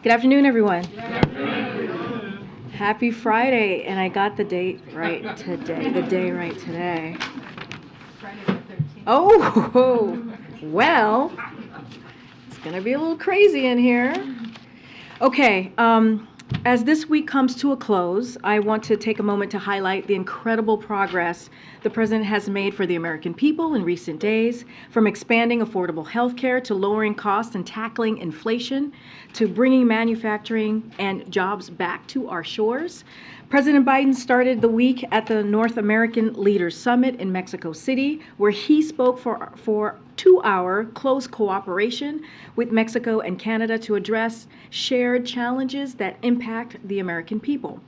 Good afternoon, everyone. Happy Friday, and I got the date right today, the day right today. Oh, well, it's going to be a little crazy in here. Okay, as this week comes to a close, I want to take a moment to highlight the incredible progress the President has made for the American people in recent days, from expanding affordable health care to lowering costs and tackling inflation, to bringing manufacturing and jobs back to our shores. President Biden started the week at the North American Leaders Summit in Mexico City, where he spoke for 2-hour close cooperation with Mexico and Canada to address shared challenges that impact the American people.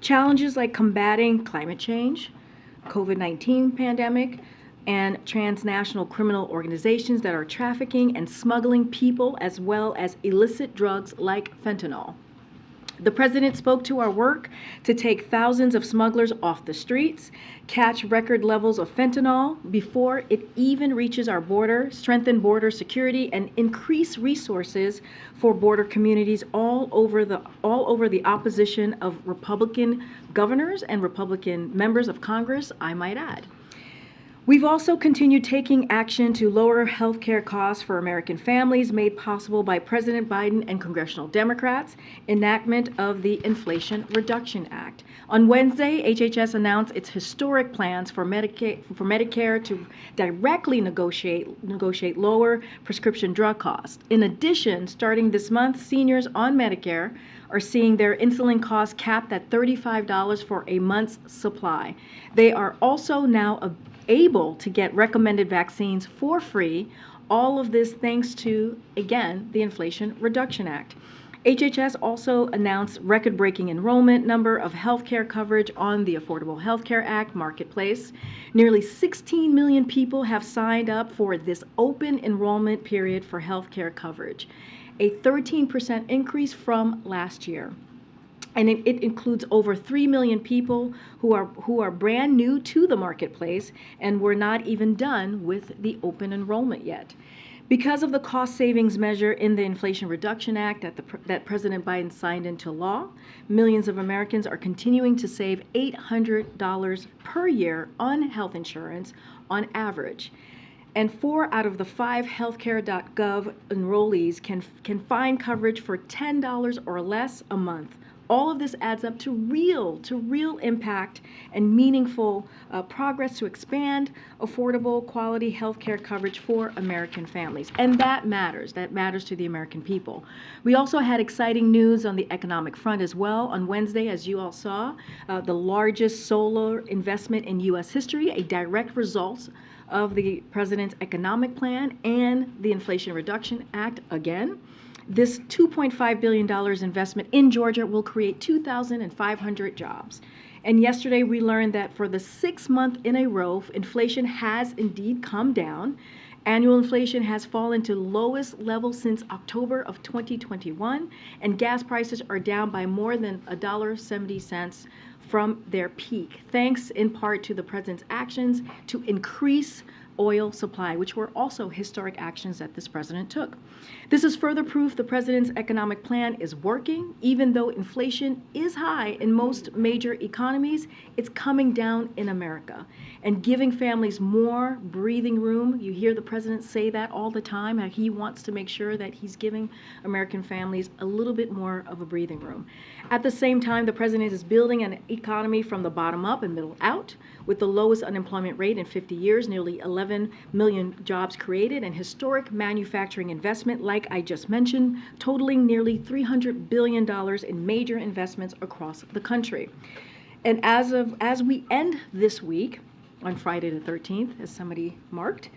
Challenges like combating climate change, COVID-19 pandemic, and transnational criminal organizations that are trafficking and smuggling people, as well as illicit drugs like fentanyl. The President spoke to our work to take thousands of smugglers off the streets, catch record levels of fentanyl before it even reaches our border, strengthen border security, and increase resources for border communities all over the opposition of Republican governors and Republican members of Congress, I might add. We've also continued taking action to lower health care costs for American families, made possible by President Biden and congressional Democrats' enactment of the Inflation Reduction Act. On Wednesday, HHS announced its historic plans for Medicare to directly negotiate lower prescription drug costs. In addition, starting this month, seniors on Medicare are seeing their insulin costs capped at $35 for a month's supply. They are also now able to get recommended vaccines for free, all of this thanks to, again, the Inflation Reduction Act. HHS also announced record-breaking enrollment number of healthcare coverage on the Affordable Health Care Act marketplace. Nearly 16 million people have signed up for this open enrollment period for healthcare coverage, a 13% increase from last year. And it includes over 3 million people who are brand new to the marketplace, and we're not even done with the open enrollment yet. Because of the cost savings measure in the Inflation Reduction Act that President Biden signed into law, millions of Americans are continuing to save $800 per year on health insurance on average. And 4 out of the 5 healthcare.gov enrollees can find coverage for $10 or less a month. All of this adds up to real impact and meaningful progress to expand affordable, quality health care coverage for American families. And that matters. That matters to the American people. We also had exciting news on the economic front as well. On Wednesday, as you all saw, the largest solar investment in U.S. history, a direct result of the President's economic plan and the Inflation Reduction Act again. This $2.5 billion investment in Georgia will create 2,500 jobs. And yesterday we learned that for the 6th month in a row, inflation has indeed come down. Annual inflation has fallen to lowest level since October of 2021, and gas prices are down by more than $1.70 from their peak, thanks in part to the President's actions to increase oil supply, which were also historic actions that this president took. This is further proof the president's economic plan is working. Even though inflation is high in most major economies, it's coming down in America and giving families more breathing room. You hear the president say that all the time, how he wants to make sure that he's giving American families a little bit more of a breathing room. At the same time, the president is building an economy from the bottom up and middle out, with the lowest unemployment rate in 50 years, nearly 11 11 million jobs created and historic manufacturing investment, like I just mentioned, totaling nearly $300 billion in major investments across the country. And as we end this week, on Friday the 13th, as somebody marked,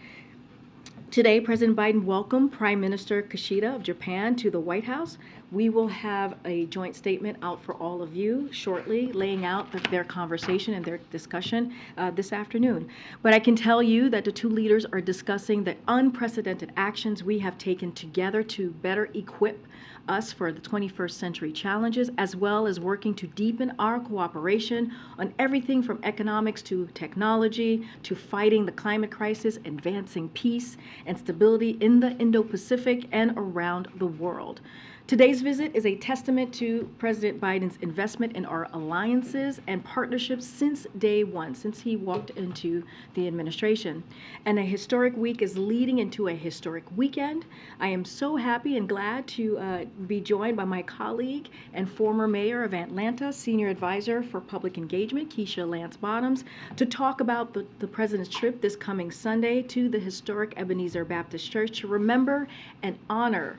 today, President Biden welcomed Prime Minister Kishida of Japan to the White House. We will have a joint statement out for all of you shortly, laying out their conversation and their discussion this afternoon. But I can tell you that the two leaders are discussing the unprecedented actions we have taken together to better equip us for the 21st century challenges, as well as working to deepen our cooperation on everything from economics to technology to fighting the climate crisis, advancing peace and stability in the Indo-Pacific and around the world. Today's visit is a testament to President Biden's investment in our alliances and partnerships since day one, since he walked into the administration. And a historic week is leading into a historic weekend. I am so happy and glad to be joined by my colleague and former mayor of Atlanta, senior advisor for public engagement, Keisha Lance Bottoms, to talk about the president's trip this coming Sunday to the historic Ebenezer Baptist Church to remember and honor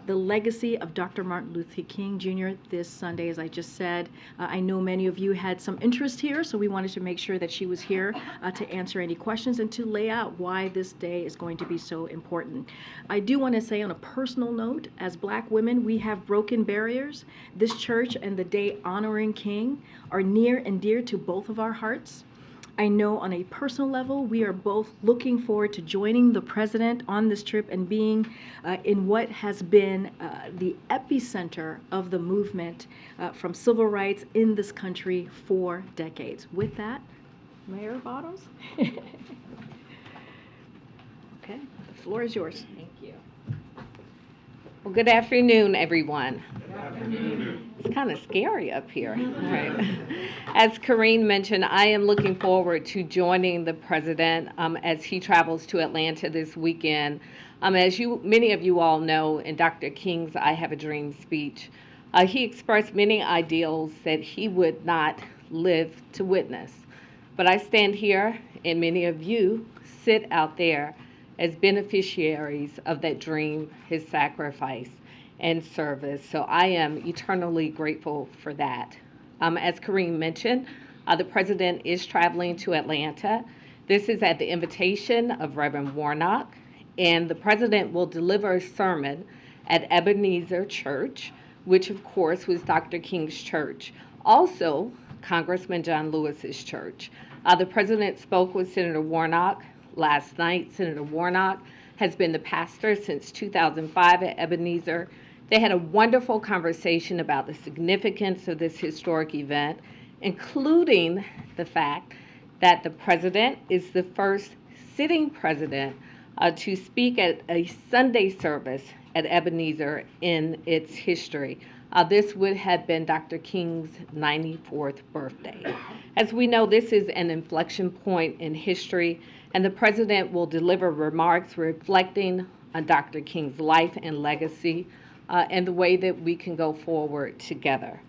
the legacy of Dr. Martin Luther King Jr. this Sunday, as I just said. I know many of you had some interest here, so we wanted to make sure that she was here to answer any questions and to lay out why this day is going to be so important. I do want to say on a personal note, as Black women, we have broken barriers. This church and the day honoring King are near and dear to both of our hearts. I know on a personal level, we are both looking forward to joining the president on this trip and being in what has been the epicenter of the movement from civil rights in this country for decades. With that, Mayor Bottoms. Okay, the floor is yours. Thank you. Well, good afternoon, everyone. Good afternoon. It's kind of scary up here. Right. As Karine mentioned, I am looking forward to joining the president as he travels to Atlanta this weekend. As many of you all know, in Dr. King's I Have a Dream speech, he expressed many ideals that he would not live to witness. But I stand here, and many of you sit out there as beneficiaries of that dream, his sacrifice and service. So I am eternally grateful for that. As Karine mentioned, the president is traveling to Atlanta. This is at the invitation of Reverend Warnock, and the president will deliver a sermon at Ebenezer Church, which of course was Dr. King's church. Also, Congressman John Lewis's church. The president spoke with Senator Warnock last night. Senator Warnock has been the pastor since 2005 at Ebenezer. They had a wonderful conversation about the significance of this historic event, including the fact that the president is the first sitting president to speak at a Sunday service at Ebenezer in its history. This would have been Dr. King's 94th birthday. As we know, this is an inflection point in history, and the president will deliver remarks reflecting on Dr. King's life and legacy and the way that we can go forward together.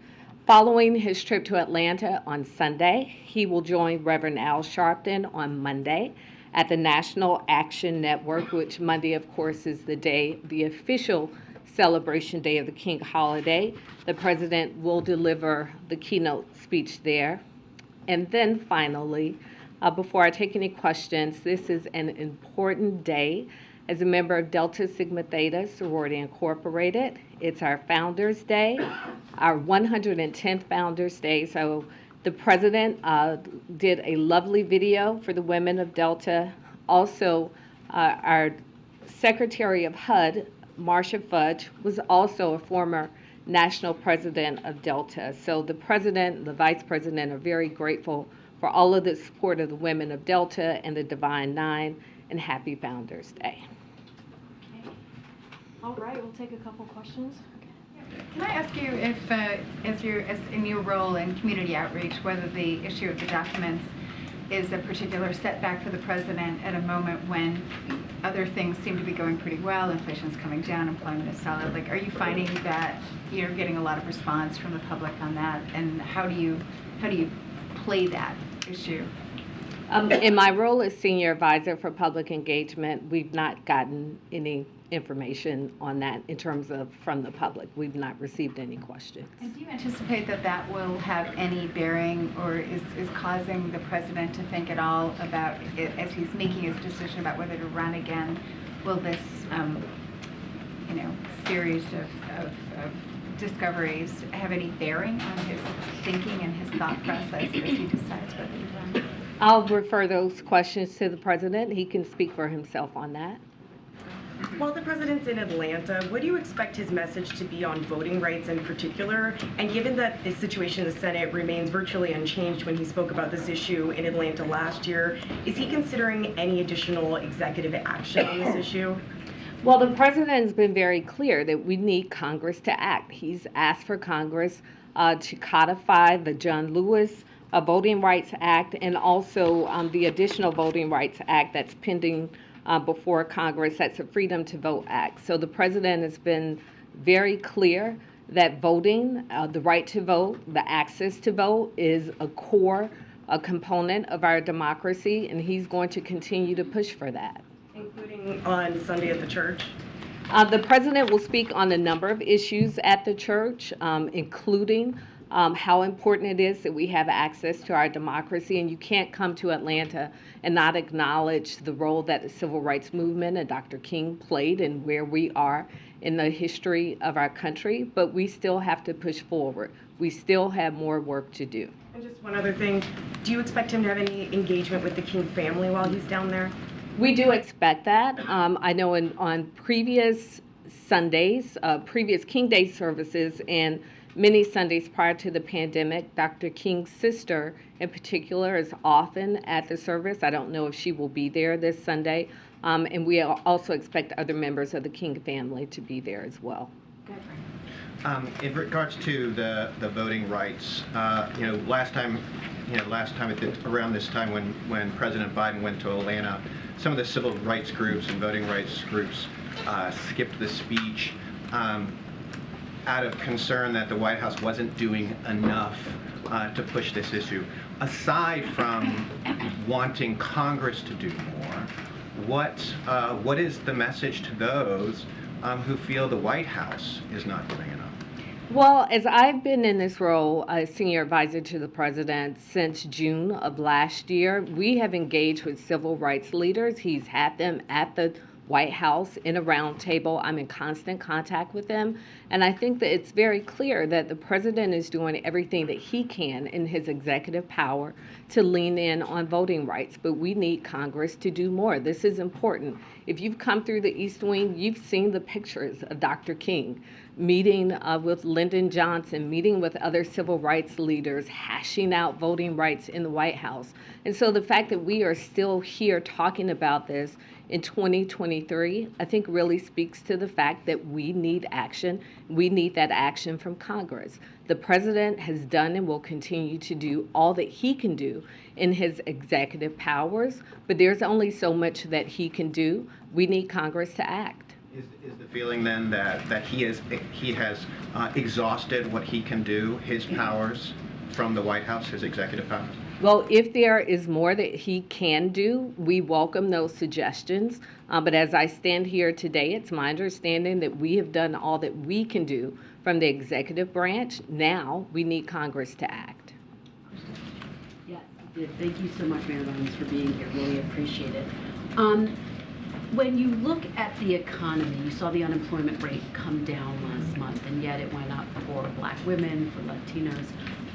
Following his trip to Atlanta on Sunday, he will join Reverend Al Sharpton on Monday at the National Action Network, which Monday, of course, is the official celebration day of the King holiday. The president will deliver the keynote speech there. And then finally, before I take any questions, this is an important day. As a member of Delta Sigma Theta Sorority Incorporated, it's our Founders Day, our 110th Founders Day. So the president did a lovely video for the women of Delta. Also, our Secretary of HUD, Marcia Fudge, was also a former national president of Delta. So the president and the vice president are very grateful for all of the support of the women of Delta and the Divine Nine, and happy Founders Day. Okay. All right, we'll take a couple questions. Can I ask you if, as in your role in community outreach, whether the issue of the documents is a particular setback for the president at a moment when other things seem to be going pretty well, inflation's coming down, employment is solid? Like, are you finding that you're getting a lot of response from the public on that, and how do you play that issue? In my role as Senior Advisor for Public Engagement, we've not gotten any information on that in terms of from the public. We've not received any questions. And do you anticipate that that will have any bearing or is causing the president to think at all about, it, as he's making his decision about whether to run again, will this, series of discoveries have any bearing on his thinking and his thought process as he decides whether to run? I'll refer those questions to the president. He can speak for himself on that. While the president's in Atlanta, what do you expect his message to be on voting rights in particular? And given that the situation in the Senate remains virtually unchanged when he spoke about this issue in Atlanta last year, is he considering any additional executive action on this issue? Well, the president has been very clear that we need Congress to act. He's asked for Congress to codify the John Lewis Voting Rights Act and also the additional Voting Rights Act that's pending before Congress. That's the Freedom to Vote Act. So the president has been very clear that voting, the right to vote, the access to vote is a core component of our democracy, and he's going to continue to push for that. Including on Sunday at the church? The president will speak on a number of issues at the church, including how important it is that we have access to our democracy. And you can't come to Atlanta and not acknowledge the role that the civil rights movement and Dr. King played and where we are in the history of our country. But we still have to push forward. We still have more work to do. And just one other thing, do you expect him to have any engagement with the King family while he's down there? We do expect that. I know on previous Sundays, previous King Day services, and many Sundays prior to the pandemic, Dr. King's sister in particular is often at the service. I don't know if she will be there this Sunday. And we also expect other members of the King family to be there as well. In regards to the voting rights, last time around this time when President Biden went to Atlanta, some of the civil rights groups and voting rights groups skipped the speech out of concern that the White House wasn't doing enough to push this issue. Aside from wanting Congress to do more, what is the message to those who feel the White House is not doing enough? Well, as I've been in this role as Senior Advisor to the President since June of last year, we have engaged with civil rights leaders. He's had them at the White House in a round table. I'm in constant contact with them. And I think that it's very clear that the president is doing everything that he can in his executive power to lean in on voting rights. But we need Congress to do more. This is important. If you've come through the East Wing, you've seen the pictures of Dr. King meeting with Lyndon Johnson, meeting with other civil rights leaders, hashing out voting rights in the White House. And so the fact that we are still here talking about this in 2023, I think really speaks to the fact that we need action. We need that action from Congress. The president has done and will continue to do all that he can do in his executive powers, but there's only so much that he can do. We need Congress to act. Is the feeling then that he has exhausted what he can do, his powers from the White House, his executive powers? Well, if there is more that he can do, we welcome those suggestions. But as I stand here today, it's my understanding that we have done all that we can do from the executive branch. Now we need Congress to act. Yes, thank you so much, Mayor Lyons, for being here. Really appreciate it. When you look at the economy, you saw the unemployment rate come down last month, and yet it went up for Black women, for Latinos.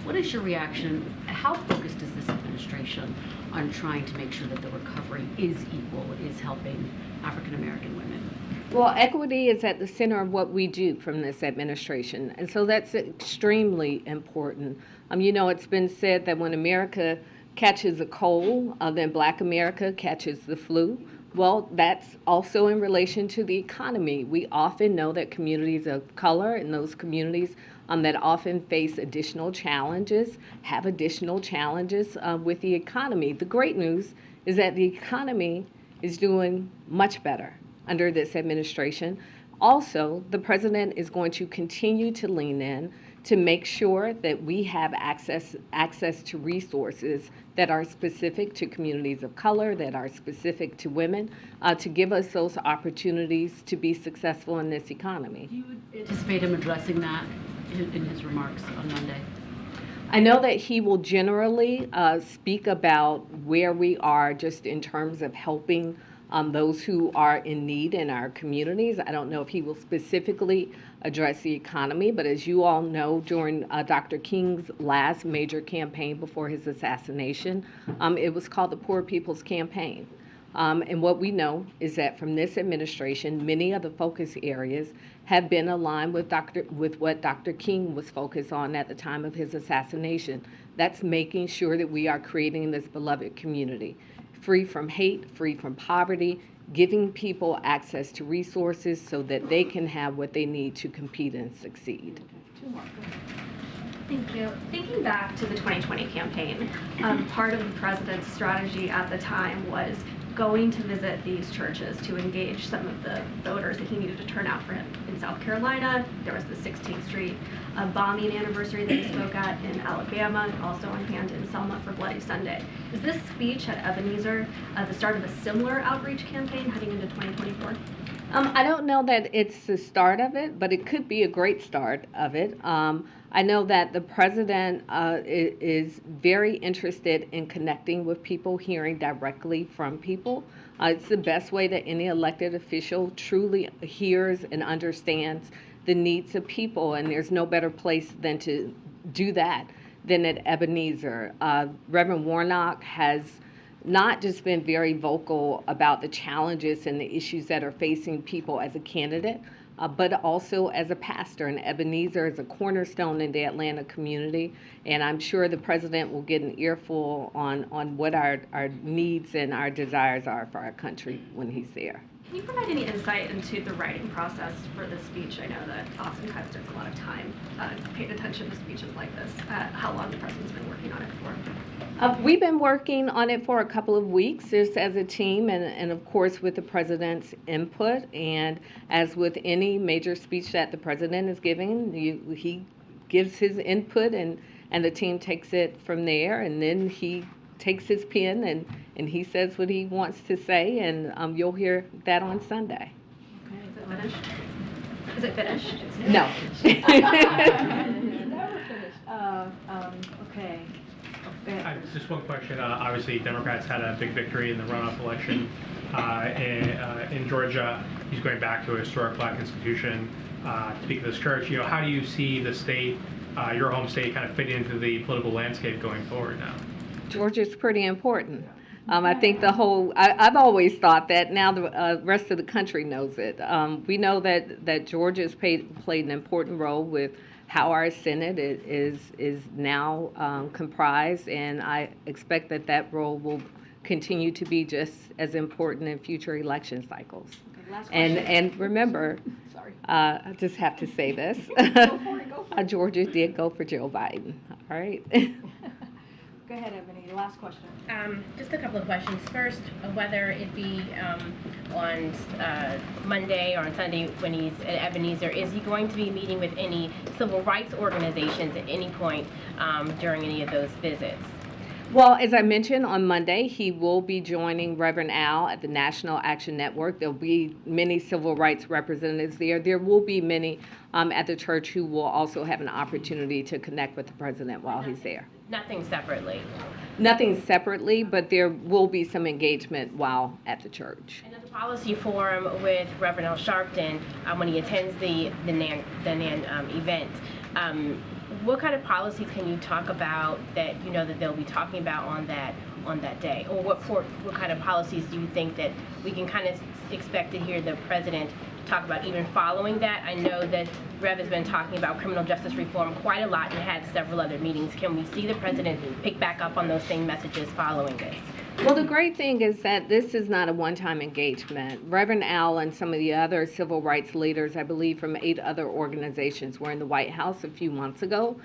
What is your reaction? How focused is this administration on trying to make sure that the recovery is equal, is helping African American women? Well, equity is at the center of what we do from this administration, and so that's extremely important. It's been said that when America catches a cold, then Black America catches the flu. Well, that's also in relation to the economy. We often know that communities of color and those communities that often face additional challenges have additional challenges with the economy. The great news is that the economy is doing much better under this administration. Also, the president is going to continue to lean in to make sure that we have access to resources that are specific to communities of color, that are specific to women, to give us those opportunities to be successful in this economy. Do you anticipate him addressing that in his remarks on Monday? I know that he will generally speak about where we are just in terms of helping those who are in need in our communities. I don't know if he will specifically address the economy, but as you all know, during Dr. King's last major campaign before his assassination, it was called the Poor People's Campaign. And what we know is that from this administration, many of the focus areas have been aligned with what Dr. King was focused on at the time of his assassination. That's making sure that we are creating this beloved community, free from hate, free from poverty, giving people access to resources so that they can have what they need to compete and succeed. Thank you. Thinking back to the 2020 campaign, part of the president's strategy at the time was going to visit these churches to engage some of the voters that he needed to turn out for him. In South Carolina, there was the 16th Street bombing anniversary that he spoke at in Alabama, also on hand in Selma for Bloody Sunday. Is this speech at Ebenezer the start of a similar outreach campaign heading into 2024? I don't know that it's the start of it, but it could be a great start of it. I know that the president is very interested in connecting with people, hearing directly from people. It's the best way that any elected official truly hears and understands the needs of people, and there's no better place than to do that than at Ebenezer. Reverend Warnock has not just been very vocal about the challenges and the issues that are facing people as a candidate, but also as a pastor. And Ebenezer is a cornerstone in the Atlanta community, and I'm sure the president will get an earful on what our needs and our desires are for our country when he's there. Can you provide any insight into the writing process for this speech? I know that oftentimes there's a lot of time paid attention to speeches like this. How long the president's been working on it for? We've been working on it for a couple of weeks just as a team, and of course with the president's input. And as with any major speech that the president is giving, he gives his input and the team takes it from there, and then he takes his pen and he says what he wants to say, and you'll hear that on Sunday. Okay, is it finished? No. Never finished. Okay. Just one question. Obviously, Democrats had a big victory in the runoff election in Georgia. He's going back to a historic black institution to speak of this church. You know, how do you see the state, your home state, kind of fitting into the political landscape going forward now? Georgia's pretty important. I think I've always thought that. Now the rest of the country knows it. We know that Georgia's played an important role with how our Senate is now comprised, and I expect that role will continue to be just as important in future election cycles. Okay, last question. And remember, Sorry. I just have to say this, Go for it. Georgia did go for Joe Biden, all right? Go ahead, Ebony. Last question. Just a couple of questions. First, whether it be on Monday or on Sunday when he's at Ebenezer, is he going to be meeting with any civil rights organizations at any point during any of those visits? Well, as I mentioned, on Monday, he will be joining Reverend Al at the National Action Network. There'll be many civil rights representatives there. There will be many at the church who will also have an opportunity to connect with the president while he's there. Nothing separately? Nothing separately, but there will be some engagement while at the church. And at the policy forum with Reverend Al Sharpton, when he attends the NAN event, what kind of policies can you talk about that you know that they'll be talking about on that day? Or what kind of policies do you think that we can kind of expect to hear the president talk about even following that? I know that Rev has been talking about criminal justice reform quite a lot and had several other meetings. Can we see the president pick back up on those same messages following this? Well, the great thing is that this is not a one-time engagement. Reverend Al and some of the other civil rights leaders, I believe from 8 other organizations, were in the White House a few months ago,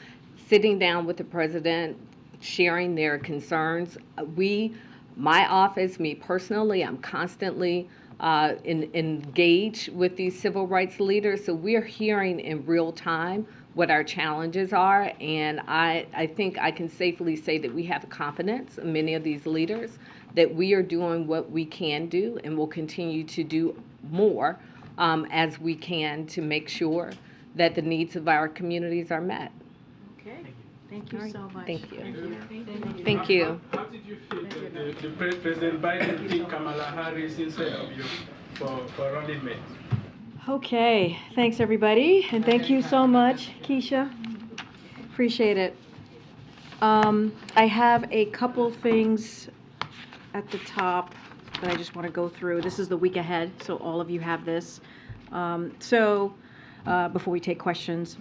sitting down with the president, sharing their concerns. My office, me personally, I'm constantly engage with these civil rights leaders. So we're hearing in real time what our challenges are, and I think I can safely say that we have confidence in many of these leaders that we are doing what we can do and will continue to do more as we can to make sure that the needs of our communities are met. Okay. Thank you so much. Thank you. Thank you. Thank you. How did you feel that the President Biden picked Kamala Harris instead of you for running mate? Okay, thanks everybody, and thank you so much, Keisha. Appreciate it. I have a couple things at the top that I just want to go through. This is the week ahead, so all of you have this. Before we take questions.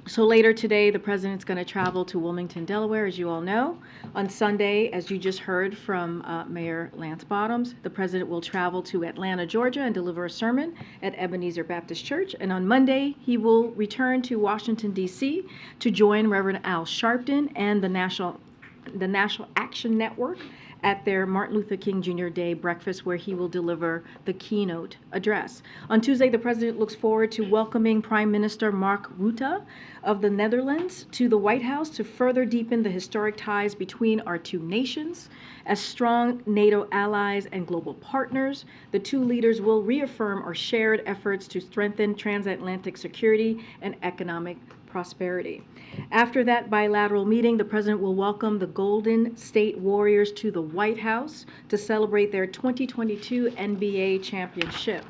So later today, the president's going to travel to Wilmington, Delaware, as you all know. On Sunday, as you just heard from Mayor Lance Bottoms, the president will travel to Atlanta, Georgia, and deliver a sermon at Ebenezer Baptist Church. And on Monday, he will return to Washington, D.C. to join Reverend Al Sharpton and the National Action Network at their Martin Luther King Jr. Day breakfast, where he will deliver the keynote address. On Tuesday, the president looks forward to welcoming Prime Minister Mark Rutte of the Netherlands to the White House to further deepen the historic ties between our two nations. As strong NATO allies and global partners, the two leaders will reaffirm our shared efforts to strengthen transatlantic security and economic prosperity. After that bilateral meeting, the president will welcome the Golden State Warriors to the White House to celebrate their 2022 NBA championship.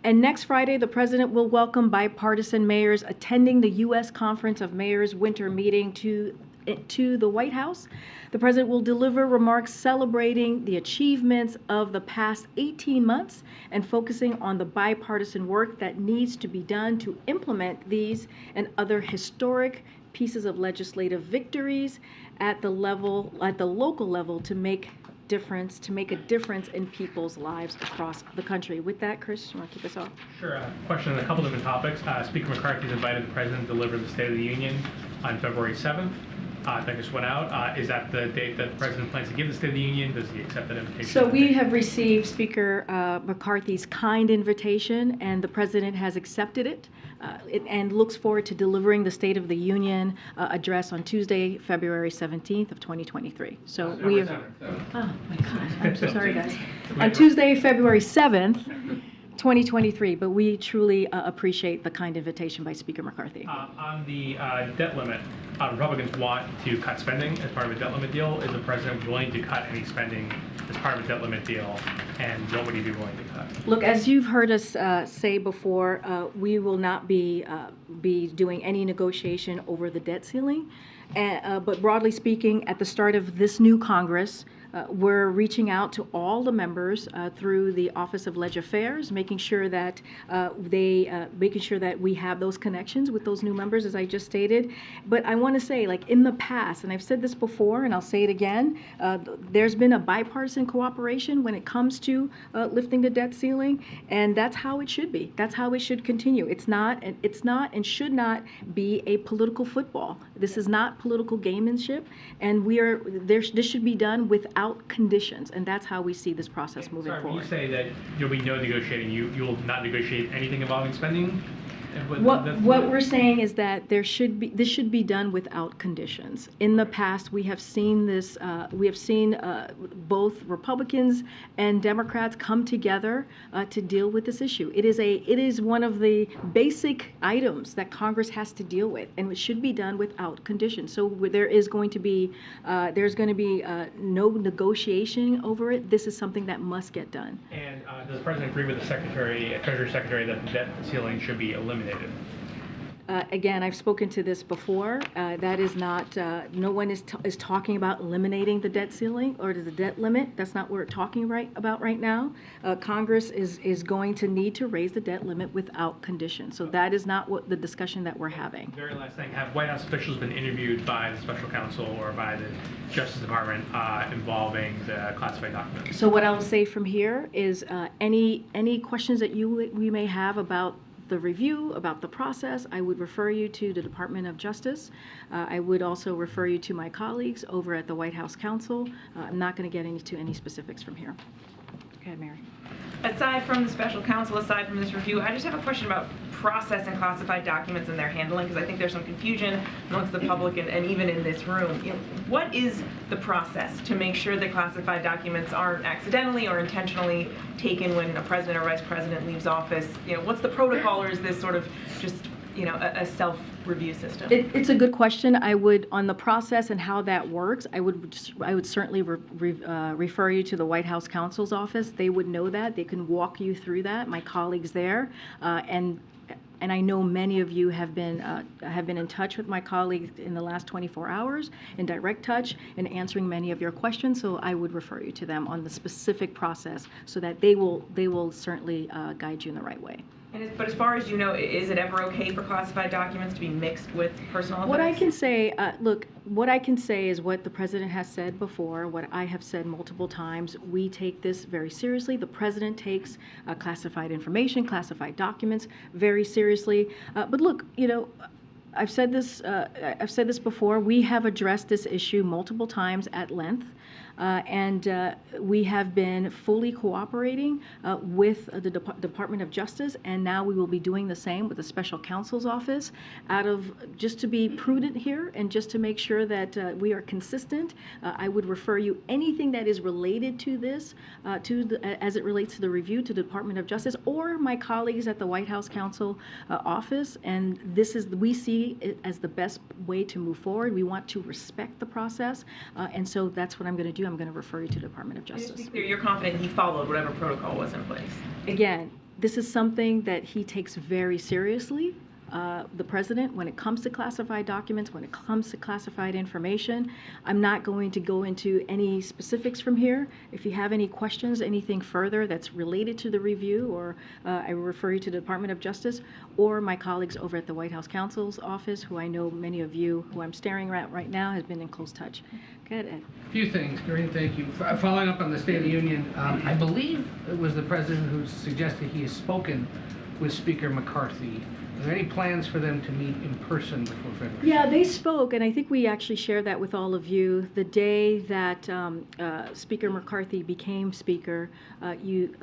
And next Friday, the president will welcome bipartisan mayors attending the U.S. Conference of Mayors winter meeting to the White House. The president will deliver remarks celebrating the achievements of the past 18 months and focusing on the bipartisan work that needs to be done to implement these and other historic pieces of legislative victories at the local level to make a difference in people's lives across the country. With that, Chris, you want to kick us off? Sure. Question on a couple different topics. Speaker McCarthy has invited the president to deliver the State of the Union on February 7th. That just went out. Is that the date that the president plans to give the State of the Union? Does he accept that invitation? So we have received Speaker McCarthy's kind invitation, and the president has accepted it, and looks forward to delivering the State of the Union address on Tuesday, February 17th of 2023. So we are. Oh my God! I'm so sorry, guys. On Tuesday, February 7th. 2023, but we truly appreciate the kind invitation by Speaker McCarthy. On the debt limit, Republicans want to cut spending as part of a debt limit deal. Is the president willing to cut any spending as part of a debt limit deal, and what would he be willing to cut? Look, as you've heard us say before, we will not be doing any negotiation over the debt ceiling. But broadly speaking, at the start of this new Congress, we're reaching out to all the members through the Office of Leg Affairs, making sure that we have those connections with those new members, as I just stated. But I want to say, like in the past, and I've said this before, and I'll say it again, there's been a bipartisan cooperation when it comes to lifting the debt ceiling, and that's how it should be. That's how it should continue. It's not and should not be a political football. This is not political gamemanship, and this should be done without conditions, and that's how we see this process moving forward. When you say that there'll be no negotiating, you will not negotiate anything involving spending? What we're saying is that this should be done without conditions. In the past, we have seen this. We have seen both Republicans and Democrats come together to deal with this issue. It is one of the basic items that Congress has to deal with, and it should be done without conditions. So there's going to be no negotiation over it. This is something that must get done. And does the president agree with the Treasury Secretary, that the debt ceiling should be eliminated? Again, I've spoken to this before. That is not, no one is talking about eliminating the debt ceiling or the debt limit. That's not what we're talking about right now. Congress is going to need to raise the debt limit without conditions. So that is not what the discussion that we're having. Very last thing, have White House officials been interviewed by the special counsel or by the Justice Department involving the classified documents? So what I'll say from here is any questions that we may have about the review, about the process, I would refer you to the Department of Justice. I would also refer you to my colleagues over at the White House Counsel. I'm not going to get into any specifics from here. Go ahead, Mary. Aside from the special counsel, aside from this review, I just have a question about process and classified documents and their handling, because I think there's some confusion amongst the public and even in this room. You know, what is the process to make sure that classified documents aren't accidentally or intentionally taken when a president or vice president leaves office? You know, what's the protocol, or is this sort of just, you know, a self-review system? It's a good question. I would, on the process and how that works, I would certainly refer you to the White House counsel's office. They would know that. They can walk you through that. My colleagues there, and I know many of you have been in touch with my colleagues in the last 24 hours, in direct touch, and answering many of your questions. So I would refer you to them on the specific process, so that they will certainly guide you in the right way. But as far as you know, is it ever okay for classified documents to be mixed with personal evidence? What I can say, look, what I can say is what the president has said before, what I have said multiple times. We take this very seriously. The president takes classified information, classified documents very seriously. But look, you know, I've said this before. We have addressed this issue multiple times at length. And we have been fully cooperating with the Department of Justice, and now we will be doing the same with the Special Counsel's Office, just to be prudent here and just to make sure that we are consistent. I would refer you anything that is related to this, as it relates to the review, to the Department of Justice or my colleagues at the White House Counsel Office. And we see it as the best way to move forward. We want to respect the process, and so that's what I'm going to do. I'm going to refer you to the Department of Justice. Just to be clear, you're confident he followed whatever protocol was in place? Again, this is something that he takes very seriously. The president, when it comes to classified documents, when it comes to classified information. I'm not going to go into any specifics from here. If you have any questions, anything further that's related to the review, or I will refer you to the Department of Justice or my colleagues over at the White House Counsel's Office, who I know many of you who I'm staring at right now has been in close touch. Go ahead, Ed. A few things, Karine, thank you. Following up on the State of the Union, I believe it was the president who suggested he has spoken with Speaker McCarthy. Are there any plans for them to meet in person before February? Yeah, they spoke, and I think we actually shared that with all of you. The day that Speaker McCarthy became Speaker, you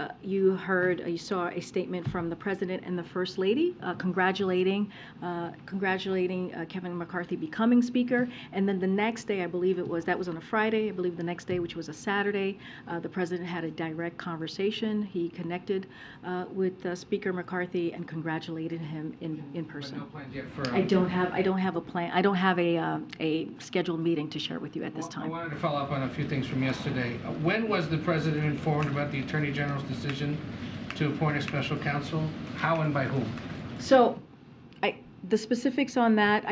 saw a statement from the President and the First Lady congratulating Kevin McCarthy becoming Speaker. And then the next day, I believe that was on a Friday, I believe the next day, which was a Saturday, the President had a direct conversation. He connected with Speaker McCarthy and congratulated him in person. But no plans yet for, I don't have a plan. I don't have a scheduled meeting to share with you at this time. I wanted to follow up on a few things from yesterday. When was the president informed about the Attorney General's decision to appoint a special counsel? How and by whom? So, the specifics on that,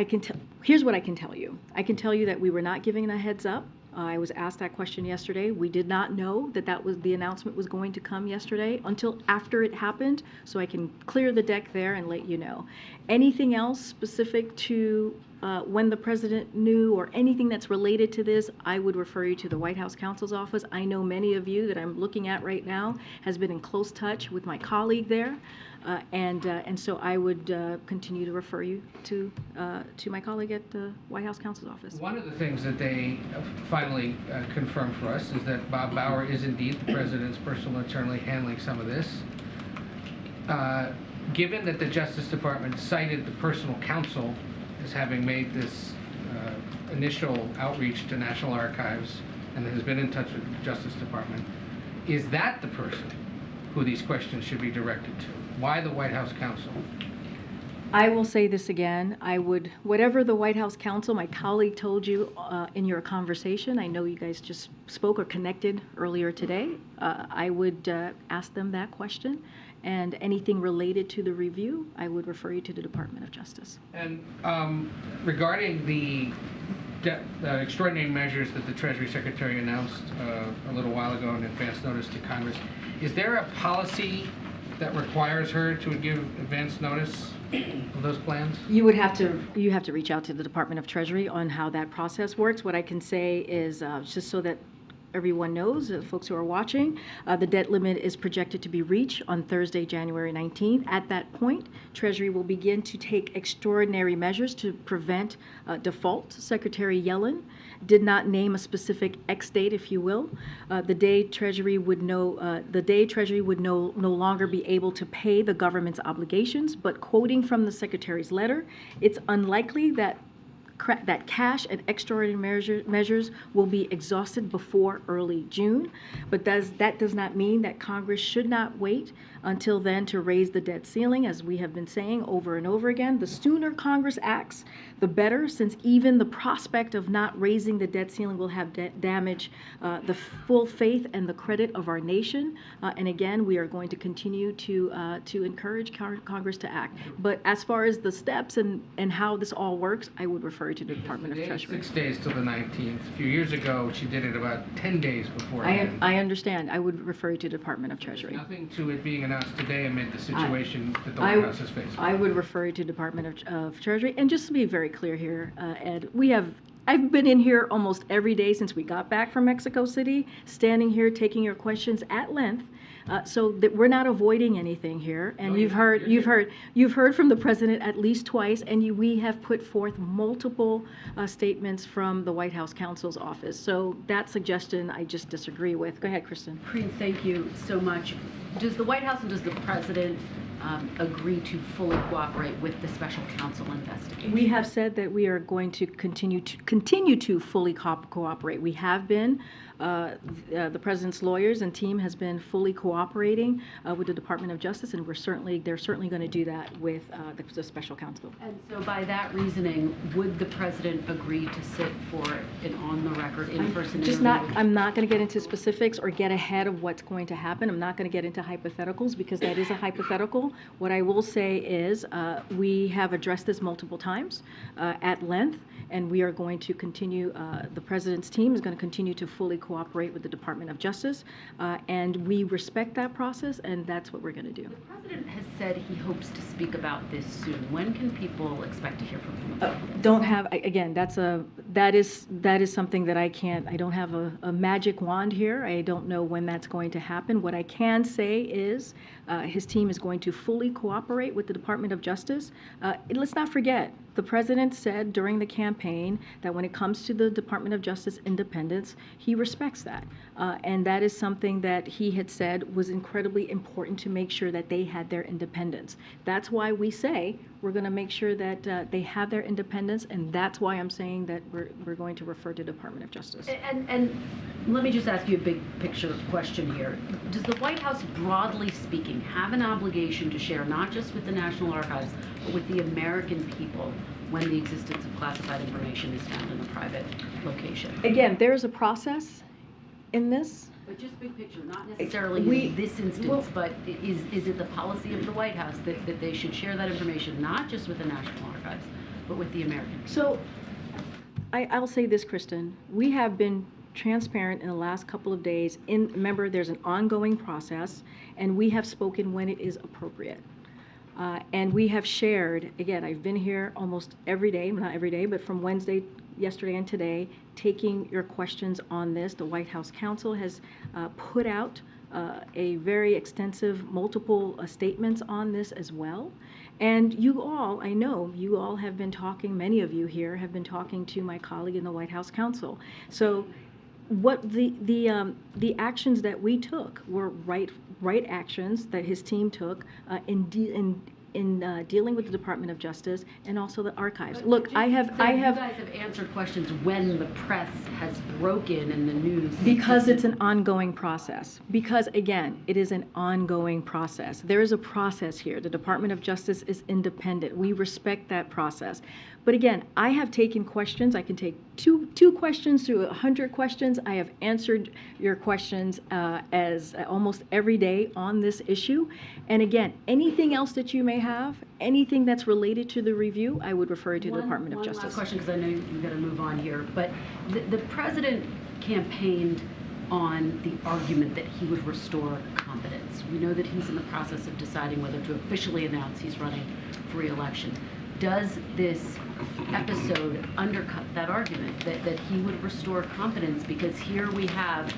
here's what I can tell you. I can tell you that we were not giving a heads up. I was asked that question yesterday. We did not know that the announcement was going to come yesterday until after it happened, so I can clear the deck there and let you know. Anything else specific to when the president knew or anything that's related to this, I would refer you to the White House Counsel's Office. I know many of you that I'm looking at right now has been in close touch with my colleague there. And so I would continue to refer you to my colleague at the White House Counsel's Office. One of the things that they finally confirmed for us is that Bob Bauer is indeed the president's personal attorney handling some of this. Given that the Justice Department cited the personal counsel as having made this initial outreach to National Archives and has been in touch with the Justice Department, is that the person who these questions should be directed to? Why the White House Counsel? I will say this again. Whatever the White House Counsel, my colleague told you in your conversation, I know you guys just spoke or connected earlier today, I would ask them that question. And anything related to the review, I would refer you to the Department of Justice. And regarding the extraordinary measures that the Treasury Secretary announced a little while ago in advance notice to Congress, is there a policy that requires her to give advance notice of those plans? You have to reach out to the Department of Treasury on how that process works. What I can say is just so that everyone knows, folks who are watching, the debt limit is projected to be reached on Thursday, January 19th. At that point, Treasury will begin to take extraordinary measures to prevent default. Secretary Yellen did not name a specific X date, if you will. The day Treasury would no longer be able to pay the government's obligations, but quoting from the Secretary's letter, it's unlikely that cash and extraordinary measures will be exhausted before early June. But that does not mean that Congress should not wait until then to raise the debt ceiling, as we have been saying over and over again. The sooner Congress acts, the better, since even the prospect of not raising the debt ceiling will have damage the full faith and the credit of our nation. And again, we are going to continue to encourage Congress to act. But as far as the steps and how this all works, I would refer to the Department of Treasury. 6 days till the 19th. A few years ago, she did it about 10 days before. I understand. I would refer you to the Department of Treasury. There's nothing to it being announced today amid the situation that the White House is facing. I would refer you to Department of Treasury. And just to be very clear here, Ed, I've been in here almost every day since we got back from Mexico City, standing here taking your questions at length. So that we're not avoiding anything here, and you've heard from the president at least twice, and we have put forth multiple statements from the White House counsel's office. So that suggestion I just disagree with. Go ahead, Kristen. Karine, thank you so much. Does the White House and does the president agree to fully cooperate with the special counsel investigation? We have said that we are going to continue to fully cooperate. We have been. The president's lawyers and team has been fully cooperating with the Department of Justice, and they're certainly going to do that with the special counsel. And so, by that reasoning, would the president agree to sit for an on-the-record, in-person interview? I'm not going to get into specifics or get ahead of what's going to happen. I'm not going to get into hypotheticals because that is a hypothetical. What I will say is we have addressed this multiple times at length, and we are going to continue. The president's team is going to continue to fully cooperate with the Department of Justice, and we respect that process, and that's what we're going to do. The president has said he hopes to speak about this soon. When can people expect to hear from him? Don't have, again, that is something that I can't. I don't have a magic wand here. I don't know when that's going to happen. What I can say is his team is going to fully cooperate with the Department of Justice. Let's not forget, the president said during the campaign that when it comes to the Department of Justice independence, he respects that. And that is something that he had said was incredibly important to make sure that they had their independence. That's why we say we're going to make sure that they have their independence, and that's why I'm saying that we're going to refer to Department of Justice. And let me just ask you a big picture question here. Does the White House, broadly speaking, have an obligation to share not just with the National Archives, but with the American people when the existence of classified information is found in a private location? Again, there is a process in this. But just big picture, not necessarily in this instance, but is it the policy of the White House that they should share that information not just with the National Archives, but with the Americans? So I'll say this, Kristen. We have been transparent in the last couple of days. Remember, there's an ongoing process, and we have spoken when it is appropriate. And we have shared, again, I've been here almost every day, not every day, but from Wednesday, yesterday, and today, taking your questions on this. The White House counsel has put out a very extensive, multiple statements on this as well. And you all, I know, you all have been talking, many of you here have been talking to my colleague in the White House counsel. So what the actions that we took were right actions that his team took in dealing with the Department of Justice and also the archives. Look, you guys have answered questions when the press has broken in the news. Because it's an ongoing process. Because, again, it is an ongoing process. There is a process here. The Department of Justice is independent. We respect that process. But again, I have taken questions. I can take two questions to 100 questions. I have answered your questions as almost every day on this issue. And again, anything else that you may have, anything that's related to the review, I would refer you to the Department of Justice. One last question, because I know you've got to move on here. But the president campaigned on the argument that he would restore confidence. We know that he's in the process of deciding whether to officially announce he's running for re-election. Does this episode undercut that argument, that he would restore confidence? Because here we have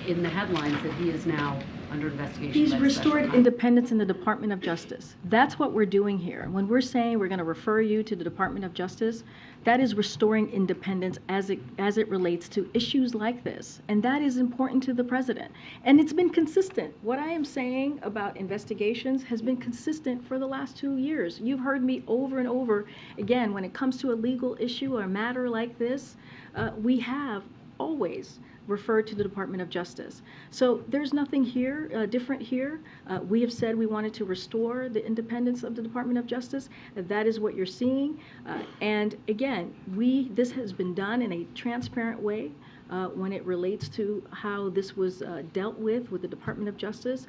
in the headlines that he is now under investigation. He's by the special restored counsel. independence in the Department of Justice. That's what we're doing here. When we're saying we're going to refer you to the Department of Justice, that is restoring independence as it relates to issues like this. And that is important to the president. And it's been consistent. What I am saying about investigations has been consistent for the last 2 years. You've heard me over and over again, when it comes to a legal issue or a matter like this, we have always referred to the Department of Justice. So there's nothing here, different here. We have said we wanted to restore the independence of the Department of Justice. That is what you're seeing. And again, this has been done in a transparent way when it relates to how this was dealt with the Department of Justice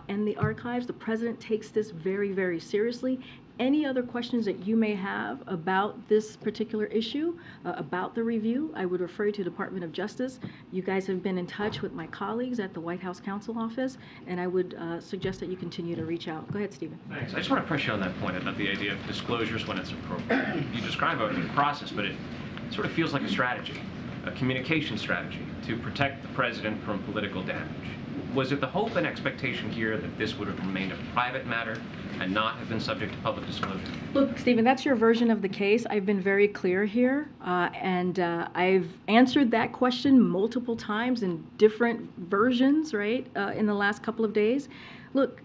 and the archives. The president takes this very, very seriously. Any other questions that you may have about this particular issue, about the review, I would refer you to the Department of Justice. You guys have been in touch with my colleagues at the White House Counsel Office, and I would suggest that you continue to reach out. Go ahead, Stephen. Thanks. I just want to press you on that point about the idea of disclosures when it's appropriate. You describe a process, but it sort of feels like a strategy, a communication strategy to protect the president from political damage. Was it the hope and expectation here that this would have remained a private matter and not have been subject to public disclosure? Look, Stephen, that's your version of the case. I've been very clear here, and I've answered that question multiple times in different versions, right, in the last couple of days. Look,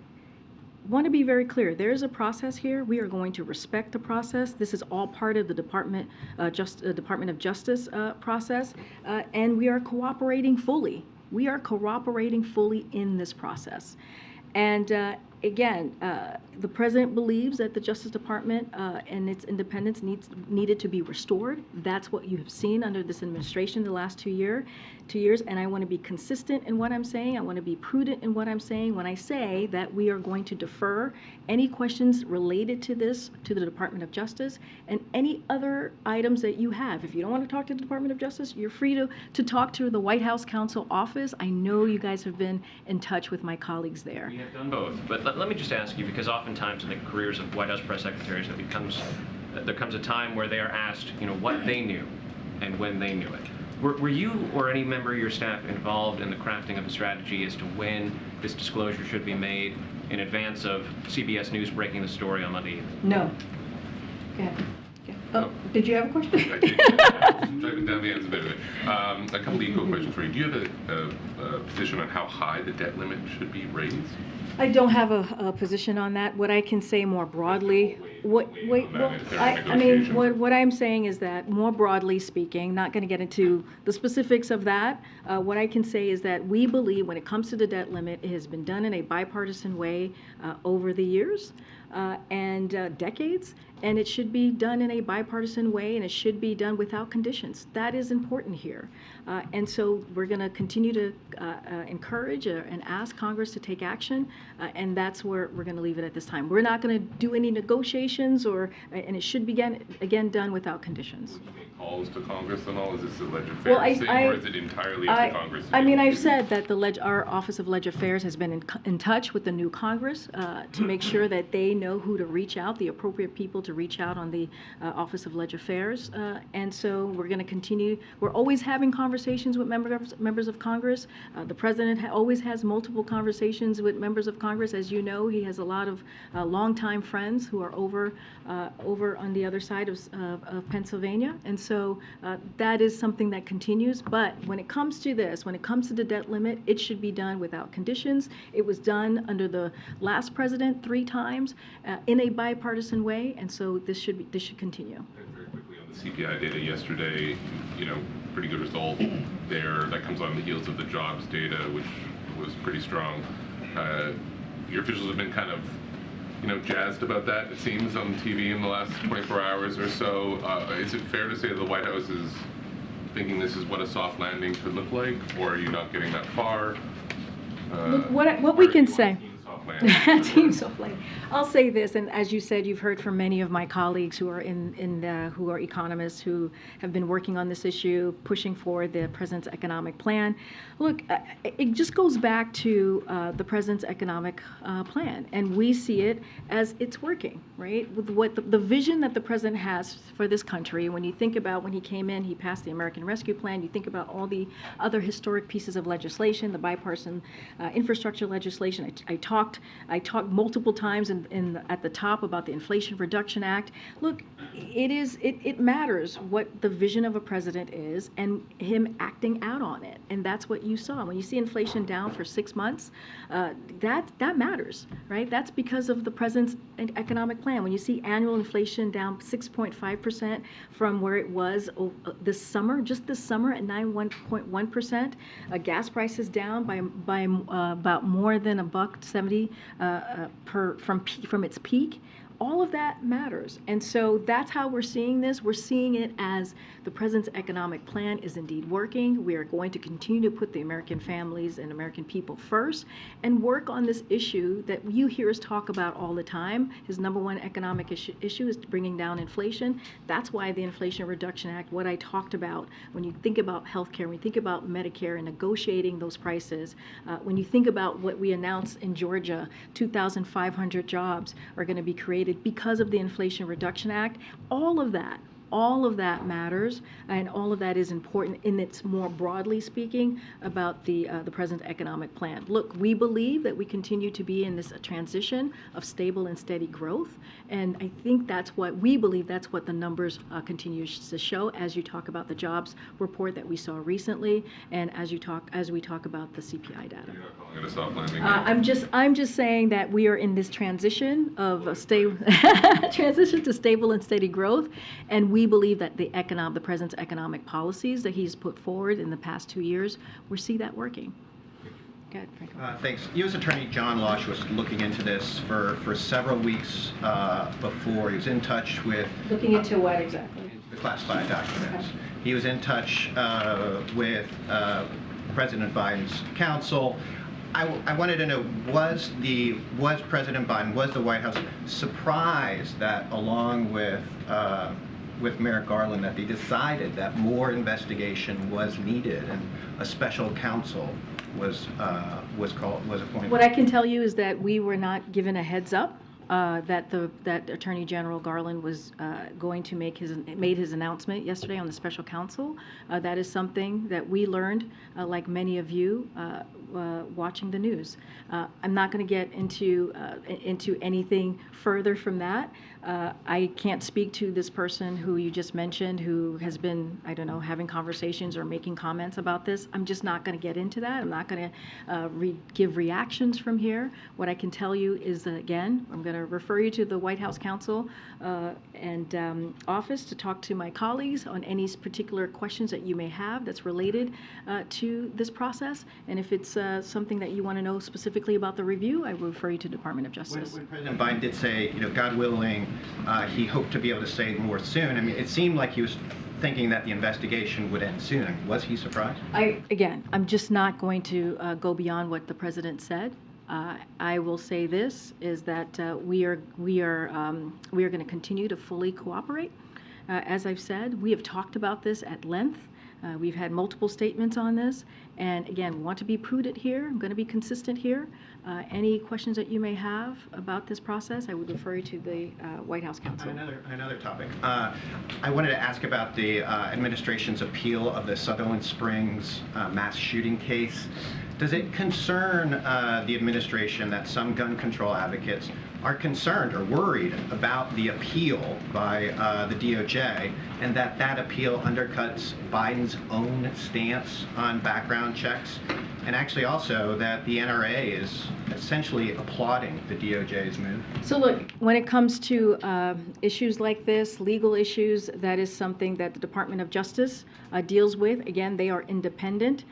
want to be very clear. There's a process here. We are going to respect the process. This is all part of the Department of Justice process, and we are cooperating fully. We are cooperating fully in this process. And again, the president believes that the Justice Department and its independence needed to be restored. That's what you have seen under this administration the last 2 years. And I want to be consistent in what I'm saying. I want to be prudent in what I'm saying when I say that we are going to defer any questions related to this to the Department of Justice and any other items that you have. If you don't want to talk to the Department of Justice, you're free to talk to the White House Counsel Office. I know you guys have been in touch with my colleagues there. We have done both, but let me just ask you, because oftentimes in the careers of White House press secretaries, there comes a time where they are asked, what they knew and when they knew it. Were you or any member of your staff involved in the crafting of a strategy as to when this disclosure should be made in advance of CBS News breaking the story on Monday evening? No. Go ahead. Oh, did you have a question? I did. Driving down the ends of it. A couple of eco questions for you. Do you have a position on how high the debt limit should be raised? I don't have a position on that. What I can say more broadly, what I'm saying is that more broadly speaking, not going to get into the specifics of that. What I can say is that we believe when it comes to the debt limit, it has been done in a bipartisan way over the years and decades, and it should be done in a bipartisan way, and it should be done without conditions. That is important here. And so we're going to continue to encourage and ask Congress to take action, and that's where we're going to leave it at this time. We're not going to do any negotiations, and it should be again done without conditions. Would you make calls to Congress and all? Is this a Ledge Affairs thing, or is it entirely up to Congress? I've said that our Office of Ledge Affairs has been in touch with the new Congress to make sure that they know who to reach out, the appropriate people to reach out on the Office of Ledge Affairs. And so we're going to continue. We're always having conversations with members of Congress. The president always has multiple conversations with members of Congress. As you know, he has a lot of longtime friends who are over on the other side of Pennsylvania. And so that is something that continues. But when it comes to this, when it comes to the debt limit, it should be done without conditions. It was done under the last president 3 times in a bipartisan way. And so this should continue. And very quickly on the CPI data yesterday, pretty good result there. That comes on the heels of the jobs data, which was pretty strong. Your officials have been kind of, jazzed about that, it seems, on TV in the last 24 hours or so. Is it fair to say that the White House is thinking this is what a soft landing could look like, or are you not getting that far? What we can say. off land. Teams off land. I'll say this, and as you said, you've heard from many of my colleagues who are who are economists who have been working on this issue, pushing for the president's economic plan. Look, it just goes back to the president's economic plan, and we see it as it's working, right? With what the vision that the president has for this country. When you think about when he came in, he passed the American Rescue Plan. You think about all the other historic pieces of legislation, the bipartisan infrastructure legislation. I talked multiple times at the top about the Inflation Reduction Act. Look, it matters what the vision of a president is and him acting out on it, and that's what you saw. When you see inflation down for 6 months, that matters, right? That's because of the president's economic plan. When you see annual inflation down 6.5% from where it was this summer, just this summer at 9.1%, gas prices down by about more than $1.70 from its peak. All of that matters. And so that's how we're seeing this. We're seeing it as the president's economic plan is indeed working. We are going to continue to put the American families and American people first and work on this issue that you hear us talk about all the time. His number one economic issue is bringing down inflation. That's why the Inflation Reduction Act, what I talked about, when you think about healthcare, when you think about Medicare and negotiating those prices, when you think about what we announced in Georgia, 2,500 jobs are going to be created because of the Inflation Reduction Act. All of that matters, and all of that is important in its more broadly speaking about the president's economic plan. Look, we believe that we continue to be in this transition of stable and steady growth, and I think that's what we believe. That's what the numbers continue to show as you talk about the jobs report that we saw recently, and as we talk about the CPI data. You're not calling it a soft landing. I'm just saying that we are in this transition of a transition to stable and steady growth, and we believe that the president's economic policies that he's put forward in the past 2 years, we see that working. Go ahead, Franco. Thanks. U.S. Attorney John Losh was looking into this for several weeks before. He was in touch with... Looking into what exactly? The classified documents. Okay. He was in touch with President Biden's counsel. I wanted to know, was President Biden, was the White House surprised that along with Merrick Garland that they decided that more investigation was needed and a special counsel was appointed? What I can tell you is that we were not given a heads up that Attorney General Garland was going to made his announcement yesterday on the special counsel. That is something that we learned, like many of you, watching the news. I'm not going to get into anything further from that. I can't speak to this person who you just mentioned, who has been, I don't know, having conversations or making comments about this. I'm just not going to get into that. I'm not going to give reactions from here. What I can tell you is that, again, I'm going to refer you to the White House counsel and office to talk to my colleagues on any particular questions that you may have that's related to this process. And if it's something that you want to know specifically about the review, I will refer you to the Department of Justice. When President Biden did say, God willing, he hoped to be able to say more soon, I mean, it seemed like he was thinking that the investigation would end soon. Was he surprised? Again, I'm just not going to go beyond what the president said. I will say this, is that we are going to continue to fully cooperate. As I've said, we have talked about this at length. We've had multiple statements on this, and again, we want to be prudent here. I'm going to be consistent here. Any questions that you may have about this process, I would refer you to the White House counsel. Another topic. I wanted to ask about the administration's appeal of the Sutherland Springs mass shooting case. Does it concern the administration that some gun control advocates are concerned or worried about the appeal by the DOJ, and that appeal undercuts Biden's own stance on background checks, and actually also that the NRA is essentially applauding the DOJ's move? So look, when it comes to issues like this, legal issues, that is something that the Department of Justice deals with. Again, they are independent,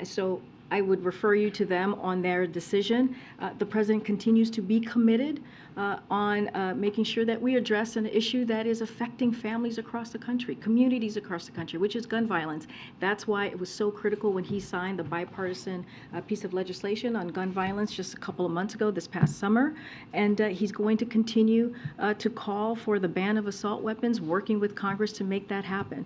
so I would refer you to them on their decision. The president continues to be committed on making sure that we address an issue that is affecting families across the country, communities across the country, which is gun violence. That's why it was so critical when he signed the bipartisan piece of legislation on gun violence just a couple of months ago, this past summer. And he's going to continue to call for the ban of assault weapons, working with Congress to make that happen.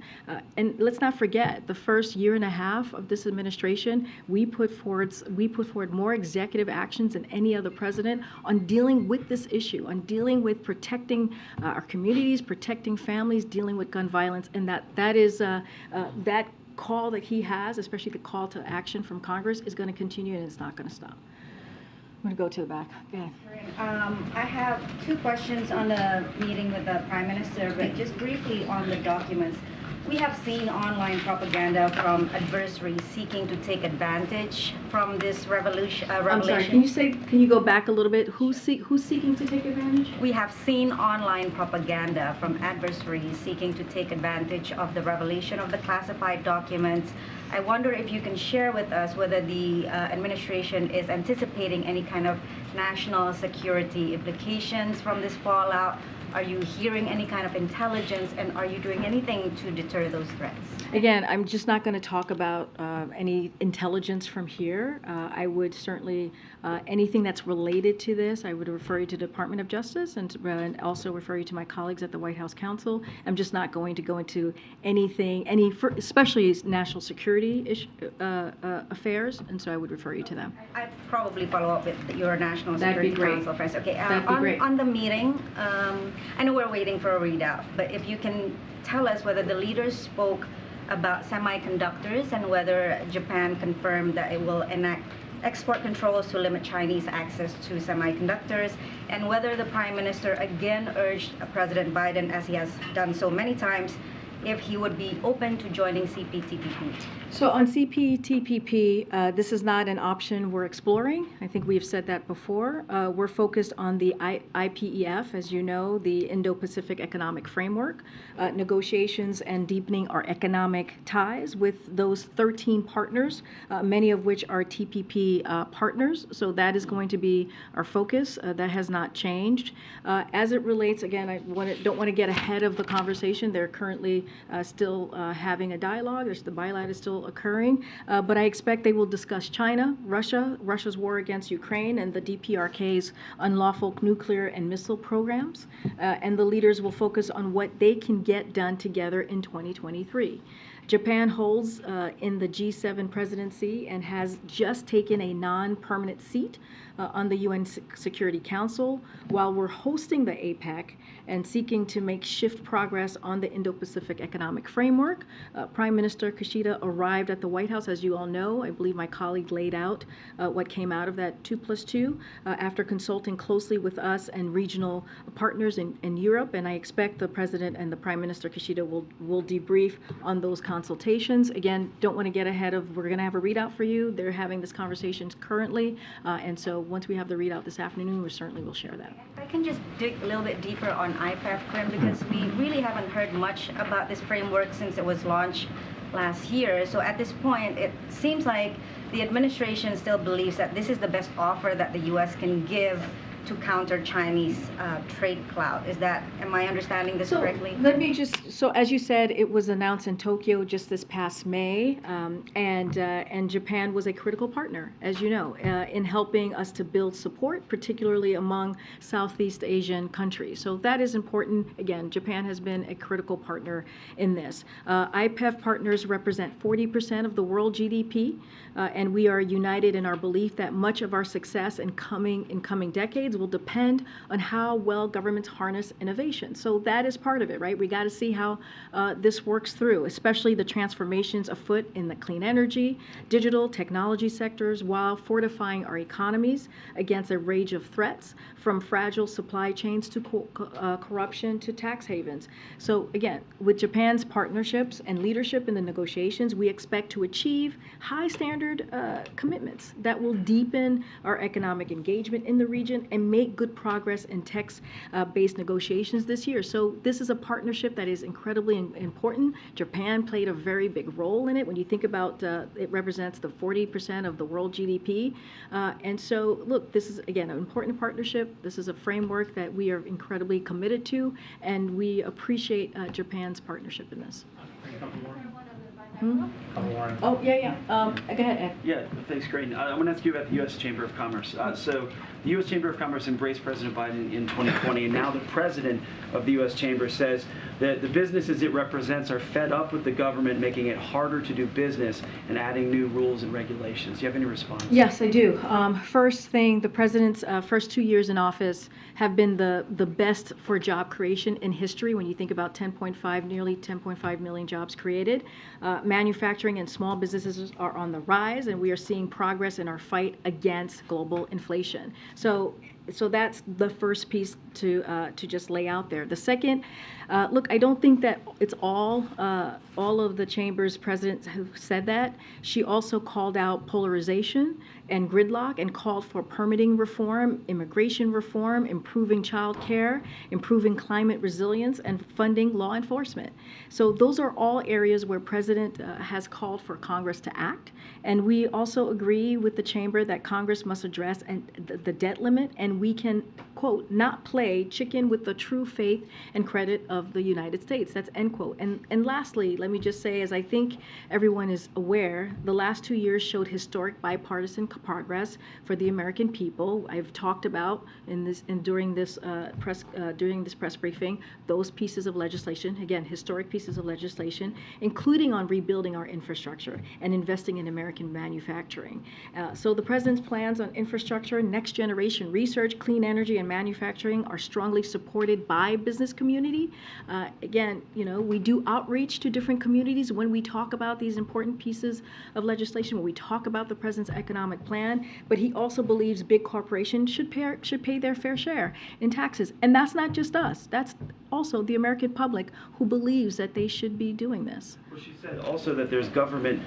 And let's not forget, the first year and a half of this administration, we put forward more executive actions than any other president on dealing with this issue, on dealing with protecting our communities, protecting families, dealing with gun violence, and that is that call that he has, especially the call to action from Congress, is going to continue and it's not going to stop. I'm going to go to the back. Go ahead. I have two questions on the meeting with the Prime Minister, but just briefly on the documents. We have seen online propaganda from adversaries seeking to take advantage from this revelation. I'm sorry, can you go back a little bit? Who's seeking to take advantage? We have seen online propaganda from adversaries seeking to take advantage of the revelation of the classified documents. I wonder if you can share with us whether the administration is anticipating any kind of national security implications from this fallout. Are you hearing any kind of intelligence, and are you doing anything to deter those threats? Again, I'm just not going to talk about any intelligence from here. I would certainly, anything that's related to this, I would refer you to the Department of Justice and also refer you to my colleagues at the White House Counsel. I'm just not going to go into anything, especially national security affairs, and so I would refer you to them. I'd probably follow up with your National That'd be Security great. Council friends. Okay, That'd be great. On the meeting, I know we're waiting for a readout, but if you can tell us whether the leaders spoke about semiconductors and whether Japan confirmed that it will enact export controls to limit Chinese access to semiconductors, and whether the Prime Minister again urged President Biden, as he has done so many times, if he would be open to joining CPTPP. So on CPTPP, this is not an option we're exploring. I think we've said that before. We're focused on the IPEF, as you know, the Indo-Pacific Economic Framework, negotiations and deepening our economic ties with those 13 partners, many of which are TPP partners. So that is going to be our focus. That has not changed. As it relates, again, I don't want to get ahead of the conversation. They're currently still having a dialogue. The bilat is still occurring, but I expect they will discuss China, Russia's war against Ukraine, and the DPRK's unlawful nuclear and missile programs, and the leaders will focus on what they can get done together in 2023. Japan holds in the G7 presidency and has just taken a non-permanent seat on the UN Security Council, while we're hosting the APEC and seeking to make shift progress on the Indo-Pacific Economic Framework. Prime Minister Kishida arrived at the White House, as you all know. I believe my colleague laid out what came out of that 2+2 after consulting closely with us and regional partners in Europe, and I expect the President and the Prime Minister Kishida will debrief on those consultations. Again, don't want to get ahead of, we're going to have a readout for you. They're having this conversation currently, and so once we have the readout this afternoon, we certainly will share that. If I can just dig a little bit deeper on IPEF, because we really haven't heard much about this framework since it was launched last year. So at this point, it seems like the administration still believes that this is the best offer that the U.S. can give to counter Chinese trade clout. Am I understanding this correctly? Let me so as you said, it was announced in Tokyo just this past May, and Japan was a critical partner, as you know, in helping us to build support, particularly among Southeast Asian countries. So that is important. Again, Japan has been a critical partner in this. IPEF partners represent 40% of the world GDP, and we are united in our belief that much of our success in coming decades will depend on how well governments harness innovation. So that is part of it, right? We got to see how this works through, especially the transformations afoot in the clean energy, digital technology sectors, while fortifying our economies against a range of threats, from fragile supply chains to corruption to tax havens. So again, with Japan's partnerships and leadership in the negotiations, we expect to achieve high standard commitments that will deepen our economic engagement in the region and and make good progress in text-based negotiations this year. So this is a partnership that is incredibly important. Japan played a very big role in it. When you think about it represents the 40% of the world GDP. And so, look, this is, again, an important partnership. This is a framework that we are incredibly committed to, and we appreciate Japan's partnership in this. Oh, yeah. Go ahead, Ed. Yeah, thanks, Karine. I want to ask you about the U.S. Chamber of Commerce. So the U.S. Chamber of Commerce embraced President Biden in 2020, and now the president of the U.S. Chamber says that the businesses it represents are fed up with the government making it harder to do business and adding new rules and regulations. Do you have any response? Yes, I do. First thing, the president's first 2 years in office have been the best for job creation in history. When you think about nearly 10.5 million jobs created, manufacturing and small businesses are on the rise, and we are seeing progress in our fight against global inflation. So that's the first piece to just lay out there. The second, look, I don't think that it's all of the Chamber's presidents who said that. She also called out polarization and gridlock and called for permitting reform, immigration reform, improving child care, improving climate resilience, and funding law enforcement. So those are all areas where President has called for Congress to act. And we also agree with the Chamber that Congress must address the debt limit, and we can, quote, not play chicken with the true faith and credit of the United States. That's end quote. And lastly, let me just say, as I think everyone is aware, the last 2 years showed historic bipartisan progress for the American people. I've talked about during this press briefing those pieces of legislation, again, historic pieces of legislation, including on rebuilding our infrastructure and investing in American manufacturing. So the president's plans on infrastructure, next generation research, clean energy, and manufacturing are strongly supported by business community. Again, we do outreach to different communities when we talk about these important pieces of legislation, when we talk about the president's economic plan, but he also believes big corporations should pay their fair share in taxes. And that's not just us. That's also the American public who believes that they should be doing this. Well, she said also that there's government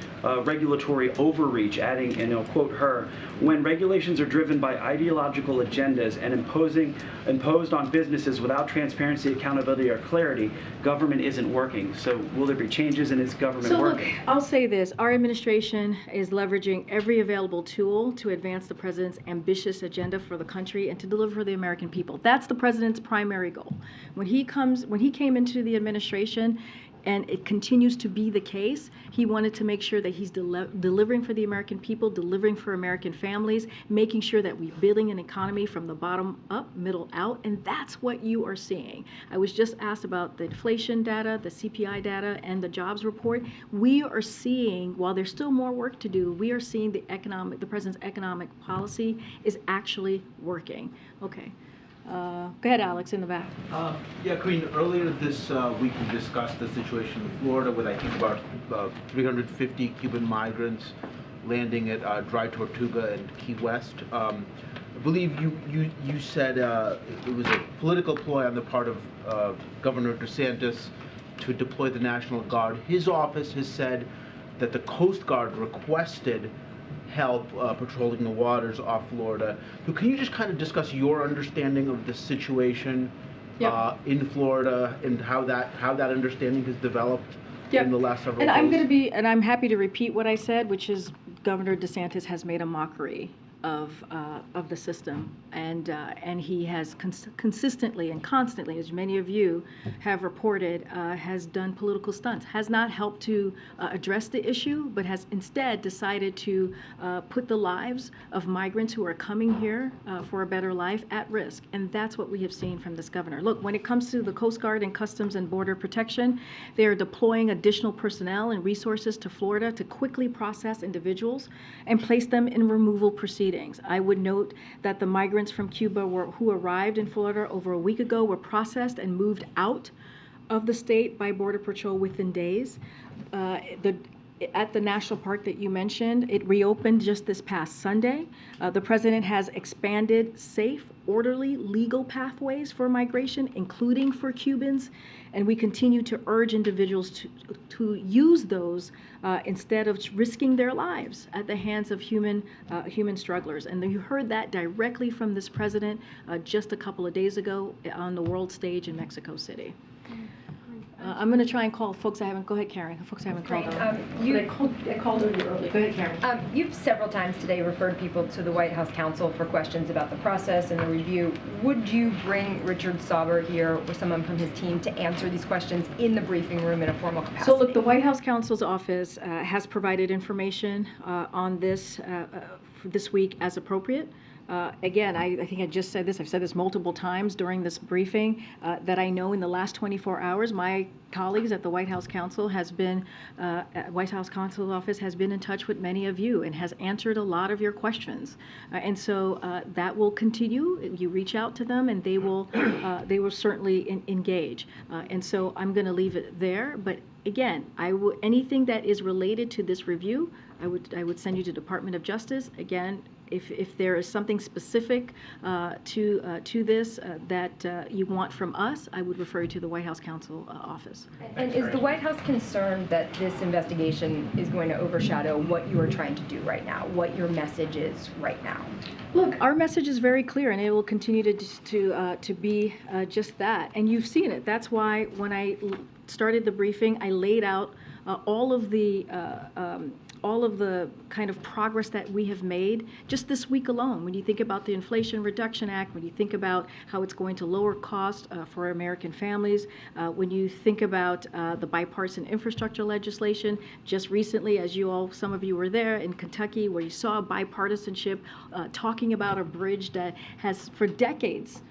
regulatory overreach, adding, and I'll quote her, when regulations are driven by ideological agendas and imposed on businesses without transparency, accountability, or clarity, government isn't working. So will there be changes in its government working? Look, I'll say this. Our administration is leveraging every available tool to advance the president's ambitious agenda for the country and to deliver for the American people. That's the president's primary goal. When he came into the administration, and it continues to be the case, he wanted to make sure that he's delivering for the American people, delivering for American families, making sure that we're building an economy from the bottom up, middle out, and that's what you are seeing. I was just asked about the inflation data, the CPI data, and the jobs report. We are seeing, while there's still more work to do, we are seeing the president's economic policy is actually working. Okay. Go ahead, Alex, in the back. Yeah, Karine, earlier this week we discussed the situation in Florida with, I think, about 350 Cuban migrants landing at Dry Tortuga and Key West. I believe you said it was a political ploy on the part of Governor DeSantis to deploy the National Guard. His office has said that the Coast Guard requested help patrolling the waters off Florida. So can you just kind of discuss your understanding of the situation in Florida and how that understanding has developed in the last several days? And I'm happy to repeat what I said, which is Governor DeSantis has made a mockery of the system, and he has consistently and constantly, as many of you have reported, has done political stunts, has not helped to address the issue, but has instead decided to put the lives of migrants who are coming here for a better life at risk, and that's what we have seen from this governor. Look, when it comes to the Coast Guard and Customs and Border Protection, they are deploying additional personnel and resources to Florida to quickly process individuals and place them in removal proceedings. I would note that the migrants from Cuba who arrived in Florida over a week ago were processed and moved out of the state by Border Patrol within days. at the national park that you mentioned, it reopened just this past Sunday. The president has expanded safe, orderly, legal pathways for migration, including for Cubans, and we continue to urge individuals to use those instead of risking their lives at the hands of human strugglers. And you heard that directly from this president just a couple of days ago on the world stage in Mexico City. I'm going to try and call folks I haven't. Go ahead, Karen. Folks I haven't called. I called over early. Go ahead, Karen. You've several times today referred people to the White House counsel for questions about the process and the review. Would you bring Richard Sauber here or someone from his team to answer these questions in the briefing room in a formal capacity? So look, the White House counsel's office has provided information on this this week as appropriate. Again, I think I just said this, I've said this multiple times during this briefing, that I know in the last 24 hours, my colleagues at the White House Counsel White House Counsel's office has been in touch with many of you and has answered a lot of your questions. And so that will continue. You reach out to them and they will certainly engage. And so I'm going to leave it there. But again, anything that is related to this review, I would send you to Department of Justice. Again, if there is something specific to this that you want from us, I would refer you to the White House Counsel office. And is the White House concerned that this investigation is going to overshadow what you are trying to do right now, what your message is right now? Look, our message is very clear, and it will continue to be just that. And you've seen it. That's why when I started the briefing, I laid out all of the kind of progress that we have made just this week alone. When you think about the Inflation Reduction Act, when you think about how it's going to lower cost for American families, when you think about the bipartisan infrastructure legislation, just recently, as some of you were there in Kentucky, where you saw bipartisanship talking about a bridge that has, for decades,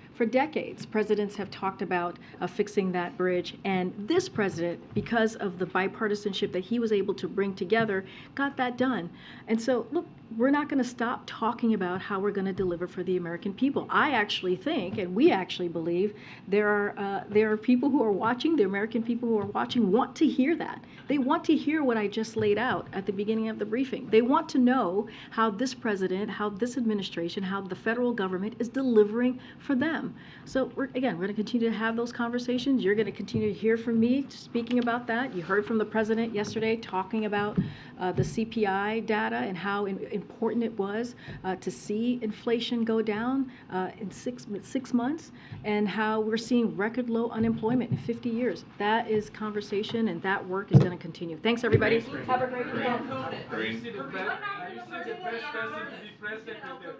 presidents have talked about fixing that bridge. And this president, because of the bipartisanship that he was able to bring together, got that done. And so, look, we're not going to stop talking about how we're going to deliver for the American people. I actually think, and we actually believe, there are people who are watching, the American people who are watching want to hear that. They want to hear what I just laid out at the beginning of the briefing. They want to know how this president, how this administration, how the federal government is delivering for them. So we're going to continue to have those conversations. You're going to continue to hear from me speaking about that. You heard from the president yesterday talking about the CPI data and how important it was to see inflation go down in six months, and how we're seeing record low unemployment in 50 years. That is conversation, and that work is going to continue. Thanks, everybody. Have a great weekend. Are you the best person to be press secretary?